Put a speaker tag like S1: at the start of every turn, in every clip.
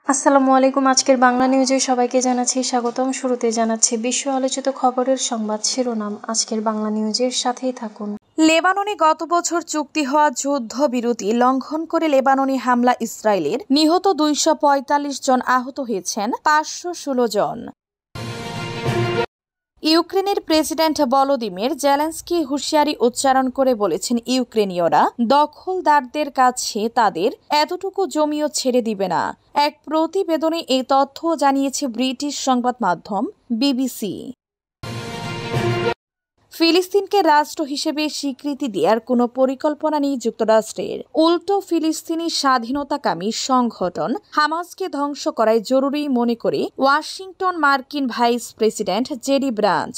S1: আসসালামু আলাইকুম। আজকের বাংলা নিউজে সবাইকে জানাচ্ছি স্বাগতম। শুরুতে জানাচ্ছি বিশ্ব আলোচিত খবরের সংবাদ শিরোনাম। আজকের বাংলা নিউজের সাথেই থাকুন।
S2: লেবাননে গত বছর চুক্তি হওয়া যুদ্ধবিরতি লঙ্ঘন করে লেবাননি হামলা ইসরায়েলের নিহত 245 জন, আহত হয়েছেন 516 জন। ইউক্রেনের প্রেসিডেন্ট ভলোদিমির জেলেনস্কি হুঁশিয়ারি উচ্চারণ করে বলেছেন, ইউক্রেনীয়রা দখলদারদের কাছে তাদের এতটুকু জমিও ছেড়ে দিবে না। এক প্রতিবেদনে এই তথ্য জানিয়েছে ব্রিটিশ সংবাদ মাধ্যম বিবিসি। ফিলিস্তিনকে রাষ্ট্র হিসেবে স্বীকৃতি দেওয়ার কোনো পরিকল্পনা নেই যুক্তরাষ্ট্রের। উল্টো ফিলিস্তিনি স্বাধীনতাকামী সংগঠন হামাসকে ধ্বংস করাই জরুরি মনে করে ওয়াশিংটন মার্কিন ভাইস প্রেসিডেন্ট জেডি ব্রাঞ্চ।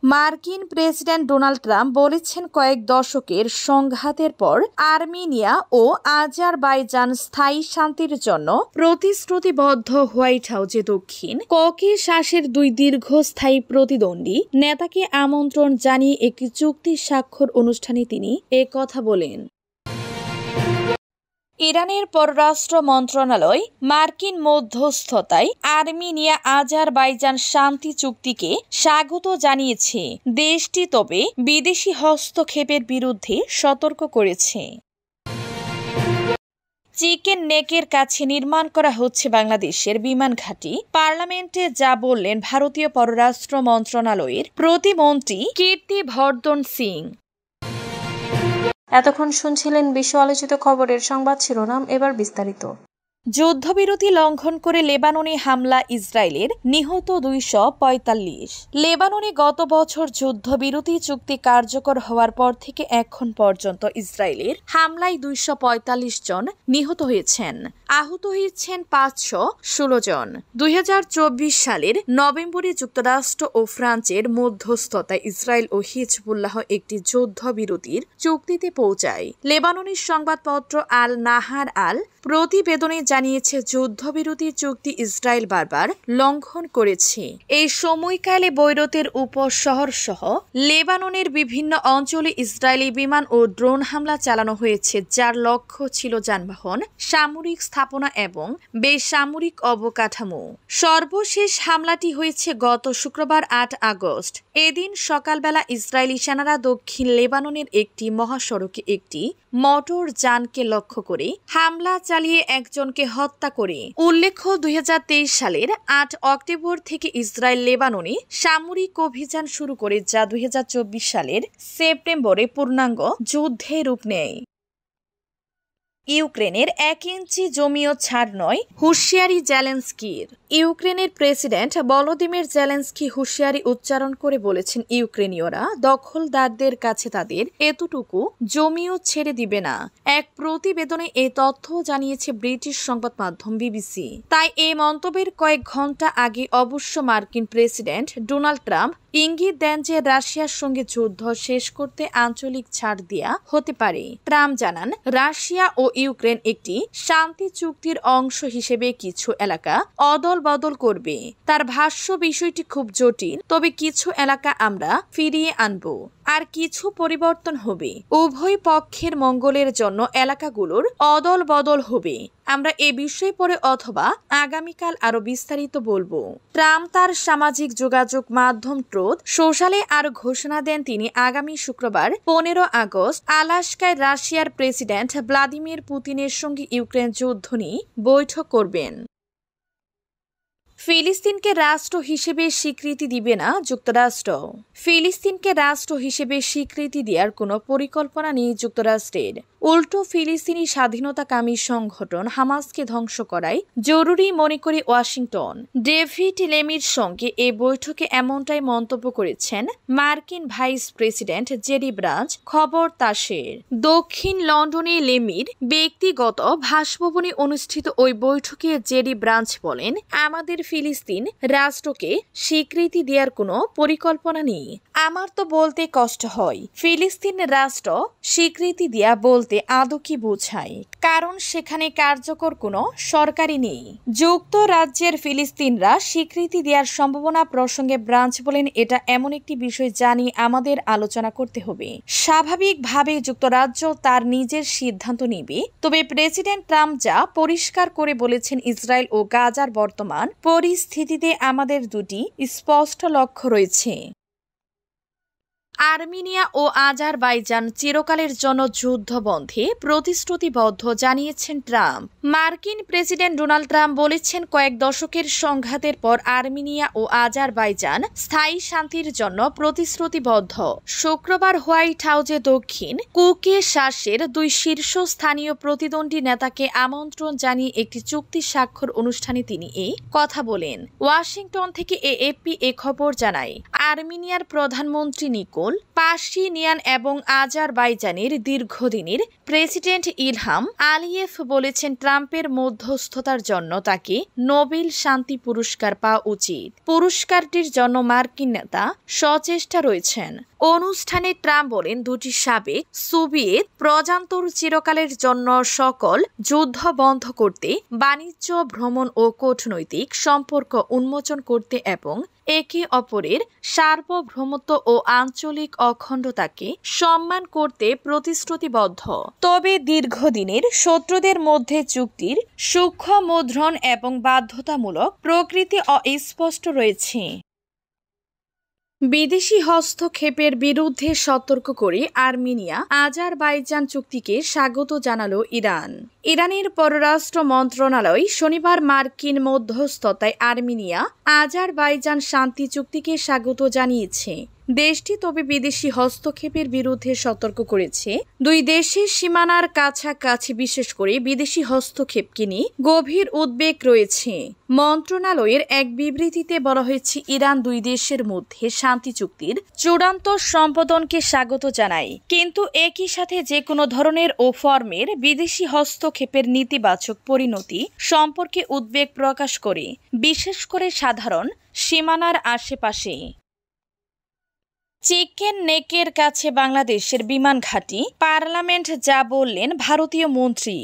S2: মার্কিন প্রেসিডেন্ট ডোনাল্ড ট্রাম্প বলেছেন, কয়েক দশকের সংঘাতের পর আর্মেনিয়া ও আজারবাইজান স্থায়ী শান্তির জন্য প্রতিশ্রুতিবদ্ধ। হোয়াইট হাউসে দক্ষিণ ককেশাসের দুই দীর্ঘস্থায়ী প্রতিদ্বন্দ্বী নেতাকে আমন্ত্রণ জানিয়ে একটি চুক্তি স্বাক্ষর অনুষ্ঠানে তিনি কথা বলেন। ইরানের পররাষ্ট্র মন্ত্রণালয় মার্কিন মধ্যস্থতায় আর্মেনিয়া আজারবাইজান শান্তি চুক্তিকে স্বাগত জানিয়েছে। দেশটি তবে বিদেশি হস্তক্ষেপের বিরুদ্ধে সতর্ক করেছে। চিকেন নেকের কাছে নির্মাণ করা হচ্ছে বাংলাদেশের বিমান ঘাঁটি। পার্লামেন্টে যা বললেন ভারতীয় পররাষ্ট্র মন্ত্রণালয়ের প্রতিমন্ত্রী কীর্তিবর্ধন সিং।
S1: এতক্ষণ শুনছিলেন বিশ্ব আলোচিত খবরের সংবাদ শিরোনাম। এবার বিস্তারিত।
S2: যুদ্ধবিরতি লঙ্ঘন করে লেবাননে হামলা ইসরায়েলের, নিহত 245। লেবাননে গত বছর যুদ্ধবিরতি চুক্তি কার্যকর হওয়ার পর থেকে এখন পর্যন্ত ইসরায়েলের হামলায় 245 জন নিহত হয়েছেন, আহত হয়েছেন 516 জন। 2024 সালের নভেম্বরে যুক্তরাষ্ট্র ও ফ্রান্সের মধ্যস্থতায় ইসরায়েল ও হিজবুল্লাহ একটি যুদ্ধবিরতির চুক্তিতে পৌঁছায়। লেবাননের সংবাদপত্র আল নাহার আল প্রতিবেদনে জানিয়েছে, যুদ্ধবিরতি চুক্তি ইসরায়েল বারবার লঙ্ঘন করেছে। এই সময়কালে বৈরুতের উপশহর সহ লেবাননের বিভিন্ন অঞ্চলে ইসরায়েলি বিমান ও ড্রোন হামলা চালানো হয়েছে, যার লক্ষ্য ছিল যানবাহন, সামরিক স্থাপনা এবং বেসামরিক অবকাঠামো। সর্বশেষ হামলাটি হয়েছে গত শুক্রবার 8 আগস্ট। এদিন সকালবেলা ইসরায়েলি সেনারা দক্ষিণ লেবাননের একটি মহাসড়কে একটি মোটর যানকে লক্ষ্য করে হামলা চালিয়ে একজনকে হত্যা করে। উল্লেখ্য, 2023 সালের 8 অক্টোবর থেকে ইসরায়েল লেবাননে সামরিক অভিযান শুরু করে, যা 2024 সালের সেপ্টেম্বরে পূর্ণাঙ্গ যুদ্ধে রূপ নেয়। ইউক্রেনের 1 ইঞ্চি জমিও ছাড় নয়, হুঁশিয়ারি জেলেনস্কির। ইউক্রেনের প্রেসিডেন্ট ভলোদিমির জেলেনস্কি হুঁশিয়ারি উচ্চারণ করে বলেছেন, ইউক্রেনীয়রা দখলদারদের কাছে তাদের এতটুকু জমিও ছেড়ে দিবে না। এক প্রতিবেদনে এই তথ্য জানিয়েছে ব্রিটিশ সংবাদ মাধ্যম বিবিসি। তাই এই মন্তব্যের কয়েক ঘন্টা আগে অবশ্য মার্কিন প্রেসিডেন্ট ডোনাল্ড ট্রাম্প ইঙ্গিত দেন যে রাশিয়ার সঙ্গে যুদ্ধ শেষ করতে আঞ্চলিক ছাড় দেয়া হতে পারে। ট্রাম্প জানান, রাশিয়া ও ইউক্রেন একটি শান্তি চুক্তির অংশ হিসেবে কিছু এলাকা অদল বদল করবে। তার ভাষ্য, বিষয়টি খুব জটিল, তবে কিছু এলাকা আমরা ফিরিয়ে আনব আর কিছু পরিবর্তন হবে। উভয় পক্ষের মঙ্গলের জন্য এলাকাগুলোর অদল বদল হবে। আমরা এ বিষয়ে পরে অথবা আগামীকাল আরো বিস্তারিত বলবো। ট্রাম্প তার সামাজিক যোগাযোগ মাধ্যম ট্রুথ সোশ্যালে আরো ঘোষণা দেন, তিনি আগামী শুক্রবার 15 আগস্ট আলাস্কায় রাশিয়ার প্রেসিডেন্ট ভ্লাদিমির পুতিনের সঙ্গে ইউক্রেন যুদ্ধ নিয়ে বৈঠক করবেন। ফিলিস্তিনকে রাষ্ট্র হিসেবে স্বীকৃতি দিবে না যুক্তরাষ্ট্র। ফিলিস্তিনকে রাষ্ট্র হিসেবে স্বীকৃতি দেওয়ার কোনো পরিকল্পনা নেই যুক্তরাষ্ট্রের। উল্টো ফিলিস্তিনি স্বাধীনতাকামী সংগঠন হামাসকে ধ্বংস করাই জরুরি মনে করে ওয়াশিংটন। ডেভিড লেমির সঙ্গে এ বৈঠকে এমনটাই মন্তব্য করেছেন মার্কিন ভাইস প্রেসিডেন্ট জেডি ব্রাঞ্চ। খবর তাসের। দক্ষিণ লন্ডনে লেমির ব্যক্তিগত বাসভবনে অনুষ্ঠিত ওই বৈঠকে জেডি ব্রাঞ্চ বলেন, আমাদের ফিলিস্তিন রাষ্ট্রকে স্বীকৃতি দেওয়ার কোনো পরিকল্পনা নেই। আমার তো বলতে কষ্ট হয়, ফিলিস্তিন রাষ্ট্র স্বীকৃতি দেয়া বলতে আদৌ কি বোঝায়, কারণ সেখানে কার্যকর কোনো সরকারই নেই। যুক্তরাজ্যের ফিলিস্তিনরা স্বীকৃতি দেওয়ার সম্ভাবনা প্রসঙ্গে ব্রাঞ্চ বলেন, এটা এমন একটি বিষয় যা নিয়ে আমাদের আলোচনা করতে হবে। স্বাভাবিকভাবে যুক্তরাজ্য তার নিজের সিদ্ধান্ত নেবে, তবে প্রেসিডেন্ট ট্রাম্প যা পরিষ্কার করে বলেছেন, ইসরায়েল ও গাজার বর্তমান পরিস্থিতিতে আমাদের দুটি স্পষ্ট লক্ষ্য রয়েছে। আর্মেনিয়া ও আজারবাইজান চিরকালের জন্য যুদ্ধ বন্ধে প্রতিশ্রুতিবদ্ধ, জানিয়েছেন ট্রাম্প। মার্কিন প্রেসিডেন্ট ডোনাল্ড ট্রাম্প বলেছেন, কয়েক দশকের সংঘাতের পর আর্মেনিয়া ও আজারবাইজান স্থায়ী শান্তির জন্য প্রতিশ্রুতিবদ্ধ। শুক্রবার হোয়াইট হাউসে দক্ষিণ কুকেশাসের দুই শীর্ষস্থানীয় প্রতিদ্বন্দ্বী নেতাকে আমন্ত্রণ জানিয়ে একটি চুক্তি স্বাক্ষর অনুষ্ঠানে তিনি এই কথা বলেন। ওয়াশিংটন থেকে এএফপি এ খবর জানায়, আর্মেনিয়ার প্রধানমন্ত্রী নিকোল পাশিনিয়ান এবং আজারবাইজানের দীর্ঘদিনের প্রেসিডেন্ট ইলহাম আলিয়েভ বলেছেন, ট্রাম্পের মধ্যস্থতার জন্য তাকে নোবেল শান্তি পুরস্কার পাওয়া উচিত। পুরস্কারটির জন্য মার্কিন নেতা সচেষ্ট রয়েছেন। অনুষ্ঠানে ট্রাম্প বলেন, দুটি সাবেক সোভিয়েত প্রজাতন্ত্র চিরকালের জন্য সকল যুদ্ধ বন্ধ করতে, বাণিজ্য, ভ্রমণ ও কূটনৈতিক সম্পর্ক উন্মোচন করতে এবং একে অপরের সার্বভৌমত্ব ও আঞ্চলিক অখণ্ডতাকে সম্মান করতে প্রতিশ্রুতিবদ্ধ। তবে দীর্ঘদিনের শত্রুদের মধ্যে চুক্তির সূক্ষ্ম মুদ্রণ এবং বাধ্যতামূলক প্রকৃতি অস্পষ্ট রয়েছে। বিদেশি হস্তক্ষেপের বিরুদ্ধে সতর্ক করে আর্মেনিয়া আজারবাইজান চুক্তিকে স্বাগত জানালো ইরান। ইরানের পররাষ্ট্র মন্ত্রণালয় শনিবার মার্কিন মধ্যস্থতায় আর্মেনিয়া আজারবাইজান শান্তি চুক্তিকে স্বাগত জানিয়েছে। দেশটি তবে বিদেশি হস্তক্ষেপের বিরুদ্ধে সতর্ক করেছে। দুই দেশের সীমানার কাছাকাছি বিশেষ করে বিদেশি হস্তক্ষেপকে নিয়ে গভীর উদ্বেগ রয়েছে। মন্ত্রণালয়ের এক বিবৃতিতে বলা হয়েছে, ইরান দুই দেশের মধ্যে শান্তি চুক্তির চূড়ান্ত সম্পাদনকে স্বাগত জানায়, কিন্তু একই সাথে যে কোনো ধরনের ও ফর্মের বিদেশি হস্তক্ষেপের নেতিবাচক পরিণতি সম্পর্কে উদ্বেগ প্রকাশ করে, বিশেষ করে সাধারণ সীমানার আশেপাশে। চিকেন নেকের কাছে বাংলাদেশের বিমান ঘাঁটি, পার্লামেন্ট যা বললেন ভারতীয় মন্ত্রী।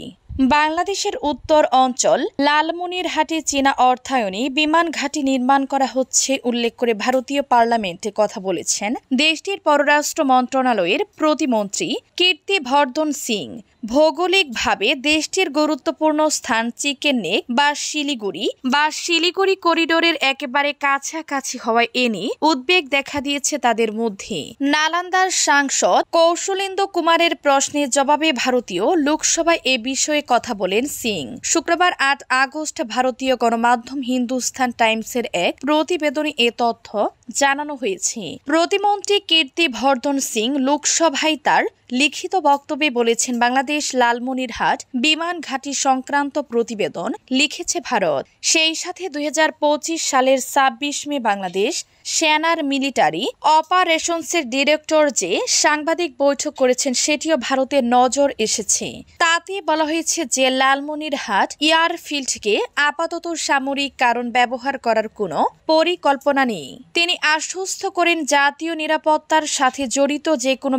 S2: বাংলাদেশের উত্তর অঞ্চল লালমনিরহাটে চীনা অর্থায়নে বিমান ঘাঁটি নির্মাণ করা হচ্ছে উল্লেখ করে ভারতীয় পার্লামেন্টে কথা বলেছেন দেশটির পররাষ্ট্র মন্ত্রণালয়ের প্রতিমন্ত্রী কীর্তিবর্ধন সিং। ভৌগোলিকভাবে দেশটির গুরুত্বপূর্ণ স্থান চিকেন নেক বা শিলিগুড়ি করিডোরের একেবারে কাছাকাছি হওয়ায় এ নিয়ে উদ্বেগ দেখা দিয়েছে তাদের মধ্যে। নালন্দার সাংসদ কৌশলেন্দ্র কুমারের প্রশ্নের জবাবে ভারতীয় লোকসভায় এ বিষয়ে কথা বলেন সিং। শুক্রবার ৮ আগস্ট ভারতীয় গণমাধ্যম হিন্দুস্তান টাইমসের এক প্রতিবেদনে এ তথ্য জানানো হয়েছে। প্রতিমন্ত্রী কীর্তিবর্ধন সিং লোকসভায় তার লিখিত বক্তব্যে বলেছেন, বাংলাদেশ লালমনিরহাট বিমান ঘাঁটি সংক্রান্ত প্রতিবেদন লিখেছে ভারত। সেই সাথে ২০২৫ সালের ২৬ মে বাংলাদেশ সেনার মিলিটারি অপারেশনসের ডিরেক্টর যে সাংবাদিক বৈঠক করেছেন সেটিও ভারতের নজর এসেছে। তাতে বলা হয়েছে যে লালমনিরহাট এয়ারফিল্ডকে আপাতত সামরিক কারণ ব্যবহার করার কোনো পরিকল্পনা নেই। তিনি আশ্বস্ত করেন, জাতীয় নিরাপত্তার সাথে জড়িত যে কোনো